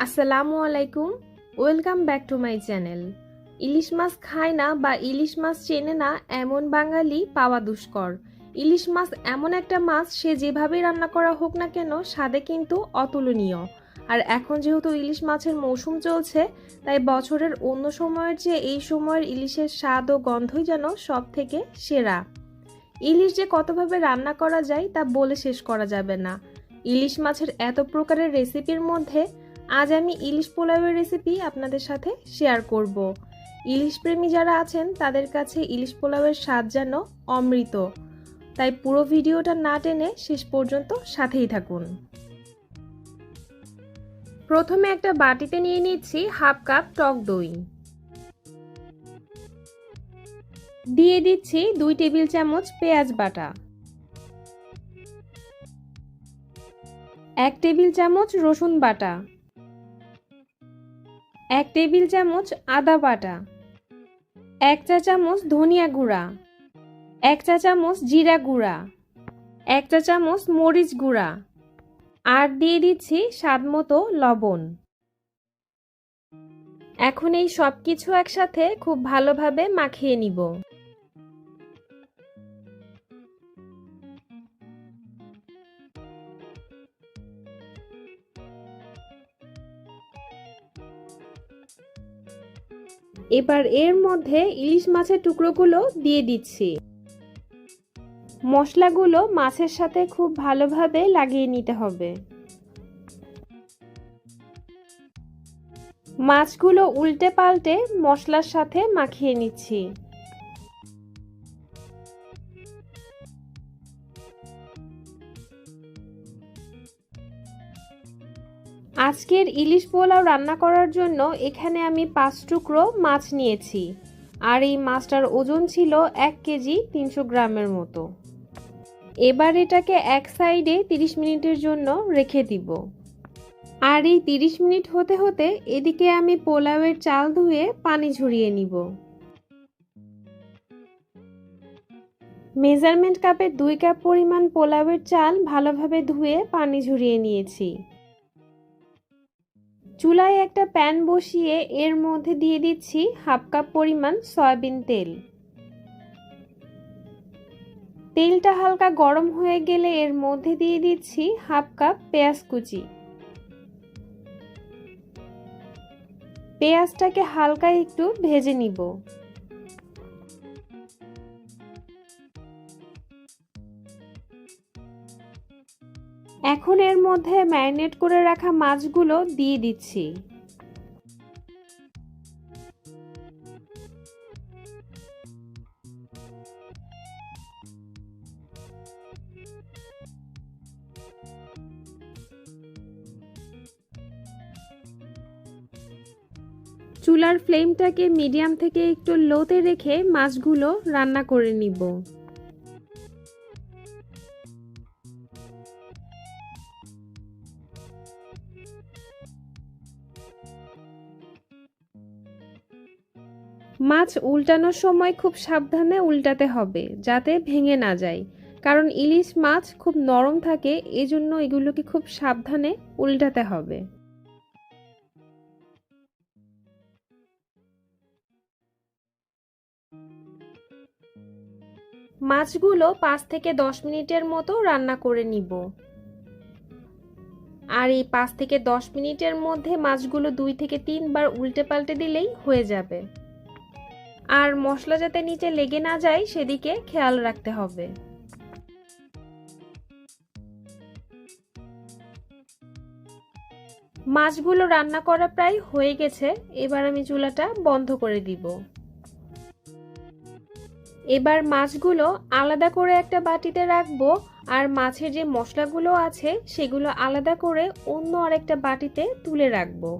আসসালামু আলাইকুম, welcome back to my channel. ইলিশ মাছ খায় না বা ইলিশ মাছ চেনে না এমন বাঙালি পাওয়া দুষ্কর। ইলিশ মাছ এমন একটা মাছ, সে যেভাবেই রান্না করা হোক না কেন স্বাদে কিন্তু অতুলনীয়। আর এখন যেহেতু ইলিশ মাছের মৌসুম চলছে, তাই বছরের অন্য সময়ের চেয়ে এই সময়ের ইলিশের স্বাদ ও গন্ধই যেন সব থেকে সেরা। ইলিশ যে কতভাবে রান্না করা যায় তা বলে শেষ করা যাবে না। ইলিশ মাছের এত প্রকারের রেসিপির মধ্যে আজ আমি ইলিশ পোলাওয়ের রেসিপি আপনাদের সাথে শেয়ার করব। ইলিশ প্রেমী যারা আছেন তাদের কাছে ইলিশ পোলাওয়ের স্বাদ যেন অমৃত। তাই পুরো ভিডিওটা না টেনে শেষ পর্যন্ত সাথেই থাকুন। প্রথমে একটা বাটিতে নিয়ে নিচ্ছি হাফ কাপ টক দই। দিয়ে দিচ্ছি 2 টেবিল চামচ পেঁয়াজ বাটা, 1 টেবিল চামচ রসুন বাটা, 1 টেবিল চামচ আদা বাটা, 1 চা চামচ ধনিয়া গুঁড়া, 1 চা চামচ জিরা গুঁড়া, 1 চা চামচ মরিচ গুঁড়া, আর দিয়ে দিচ্ছি স্বাদমতো লবণ। এখন এই সব কিছু একসাথে খুব ভালোভাবে মাখিয়ে নিব। এবার এর মধ্যে ইলিশ মাছের টুকরোগুলো দিয়ে দিচ্ছি। মশলাগুলো মাছের সাথে খুব ভালোভাবে লাগিয়ে নিতে হবে। মাছগুলো উল্টে পাল্টে মশলার সাথে মাখিয়ে নিচ্ছি। আজকের ইলিশ পোলাও রান্না করার জন্য এখানে আমি 5 টুকরো মাছ নিয়েছি, আর এই মাছটার ওজন ছিল 1 কেজি 300 গ্রামের মতো। এবার এটাকে এক সাইডে 30 মিনিটের জন্য রেখে দিব। আর এই 30 মিনিট হতে হতে এদিকে আমি পোলাওয়ের চাল ধুয়ে পানি ঝরিয়ে নিব। মেজারমেন্ট কাপের 2 কাপ পরিমাণ পোলাওয়ের চাল ভালোভাবে ধুয়ে পানি ঝরিয়ে নিয়েছি। চুলায় একটা প্যান বসিয়ে এর মধ্যে দিয়ে দিচ্ছি হাফ কাপ পরিমাণ সয়াবিন তেল। তেলটা হালকা গরম হয়ে গেলে এর মধ্যে দিয়ে দিচ্ছি হাফ কাপ পেঁয়াজ কুচি। পেঁয়াজটাকে হালকা একটু ভেজে নিব। এখন এর মধ্যে ম্যারিনেট করে রাখা মাছগুলো দিয়ে দিচ্ছি। চুলার ফ্লেমটাকে মিডিয়াম থেকে একটু লোতে রেখে মাছগুলো রান্না করে নিব। মাছ উল্টানোর সময় খুব সাবধানে উল্টাতে হবে যাতে ভেঙে না যায়, কারণ ইলিশ মাছ খুব নরম থাকে, এজন্য এগুলোকে খুব সাবধানে উল্টাতে হবে। মাছগুলো 5 থেকে 10 মিনিটের মতো রান্না করে নিব। আর এই 5 থেকে 10 মিনিটের মধ্যে মাছগুলো 2 থেকে 3 বার উল্টে পাল্টে দিলেই হয়ে যাবে। আর মশলা যাতে নিচে লেগে না যায় সেদিকে খেয়াল রাখতে হবে। মাছগুলো রান্না করা প্রায় হয়ে গেছে, এবার আমি চুলাটা বন্ধ করে দিব। এবার মাছগুলো আলাদা করে একটা বাটিতে রাখবো, আর মাছের যে মশলাগুলো আছে সেগুলো আলাদা করে অন্য আরেকটা বাটিতে তুলে রাখবো।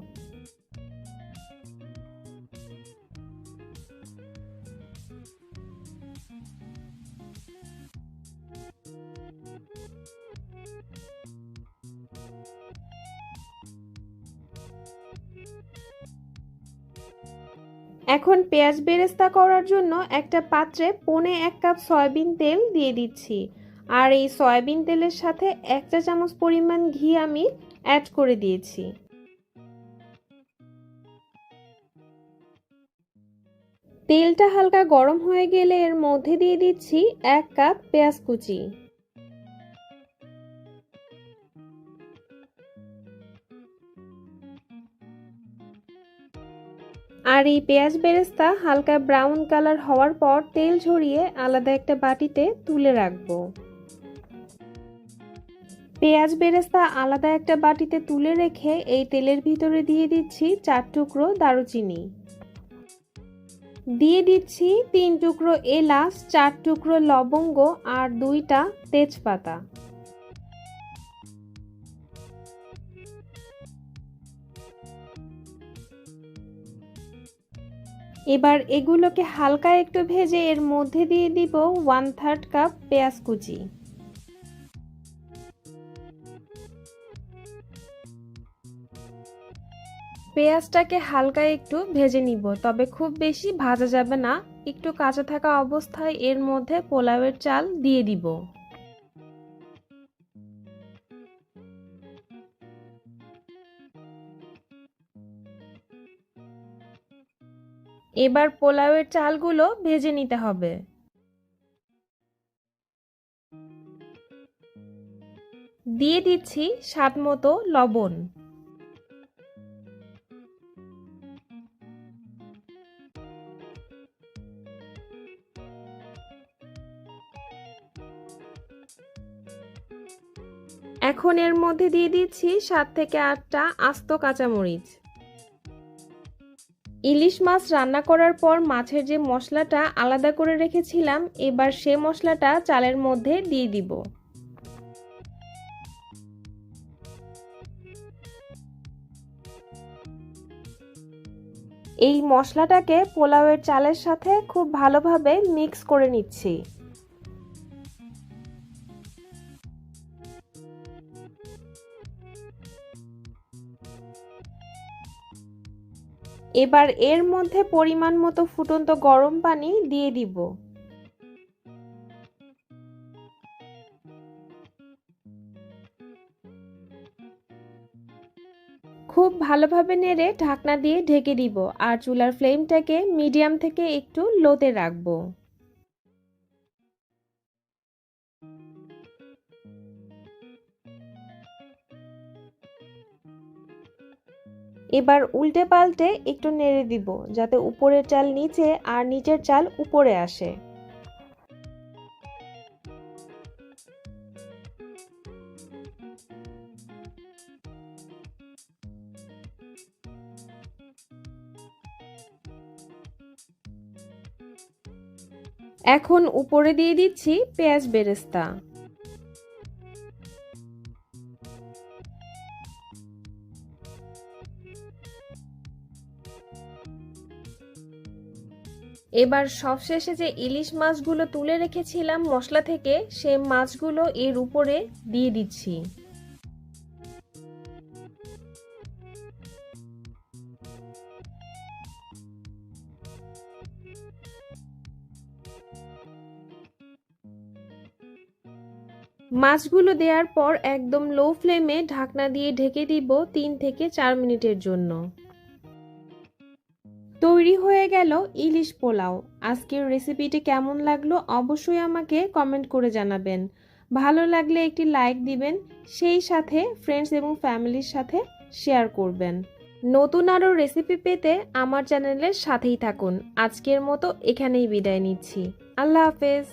এখন পেঁয়াজ বেরেস্তা করার জন্য একটা পাত্রে 1.25 কাপ সয়াবিন তেল দিয়ে দিচ্ছি, আর এই সয়াবিন তেলের সাথে 1 চা চামচ পরিমাণ ঘি আমি অ্যাড করে দিয়েছি। তেলটা হালকা গরম হয়ে গেলে এর মধ্যে দিয়ে দিচ্ছি 1 কাপ পেঁয়াজ কুচি। আর এই পেঁয়াজ বেরেস্তা হালকা ব্রাউন কালার হওয়ার পর তেল ঝরিয়ে আলাদা একটা বাটিতে তুলে রাখবো। পেঁয়াজ বেরেস্তা আলাদা একটা বাটিতে তুলে রেখে এই তেলের ভিতরে দিয়ে দিচ্ছি 4 টুকরো দারুচিনি, দিয়ে দিচ্ছি 3 টুকরো এলাচ, 4 টুকরো লবঙ্গ আর 2টা তেজপাতা। এবার এগুলোকে হালকা একটু ভেজে এর মধ্যে দিয়ে দিব 1/3 কাপ পেঁয়াজ কুচি। পেঁয়াজটাকে হালকা একটু ভেজে নিব, তবে খুব বেশি ভাজা যাবে না। একটু কাঁচা থাকা অবস্থায় এর মধ্যে পোলাওয়ের চাল দিয়ে দিব। এবার পোলাওয়ের চালগুলো ভেজে নিতে হবে। দিয়ে দিচ্ছি স্বাদ মতো লবণ। এখন এর মধ্যে দিয়ে দিচ্ছি 7 থেকে 8টা আস্ত কাঁচামরিচ। ইলিশ মাছ রান্না করার পর মাছের যে মশলাটা আলাদা করে রেখেছিলাম, এবার সে মশলাটা চালের মধ্যে দিয়ে দিব। এই মশলাটাকে পোলাওয়ের চালের সাথে খুব ভালোভাবে মিক্স করে নিচ্ছি। এবার এর মধ্যে পরিমাণ মতো ফুটন্ত গরম পানি দিয়ে দিব। খুব ভালোভাবে নেড়ে ঢাকনা দিয়ে ঢেকে দিব আর চুলার ফ্লেমটাকে মিডিয়াম থেকে একটু লোতে রাখবো। এবার উল্টে পাল্টে একটু নেড়ে দিব যাতে উপরের চাল নিচে আর নিচের চাল উপরে আসে। এখন উপরে দিয়ে দিচ্ছি পেঁয়াজ বেরেস্তা। এবার সবশেষে যে ইলিশ মাছগুলো তুলে রেখেছিলাম মশলা থেকে, সে মাছগুলো এর উপরে দিয়ে দিচ্ছি। মাছগুলো দেওয়ার পর একদম লো ফ্লেমে ঢাকনা দিয়ে ঢেকে দিব 3 থেকে 4 মিনিটের জন্য। তৈরি হয়ে গেল ইলিশ পোলাও। আজকের রেসিপিটি কেমন লাগলো অবশ্যই আমাকে কমেন্ট করে জানাবেন। ভালো লাগলে একটি লাইক দিবেন, সেই সাথে ফ্রেন্ডস এবং ফ্যামিলির সাথে শেয়ার করবেন। নতুন আরও রেসিপি পেতে আমার চ্যানেলের সাথেই থাকুন। আজকের মতো এখানেই বিদায় নিচ্ছি। আল্লাহ হাফেজ।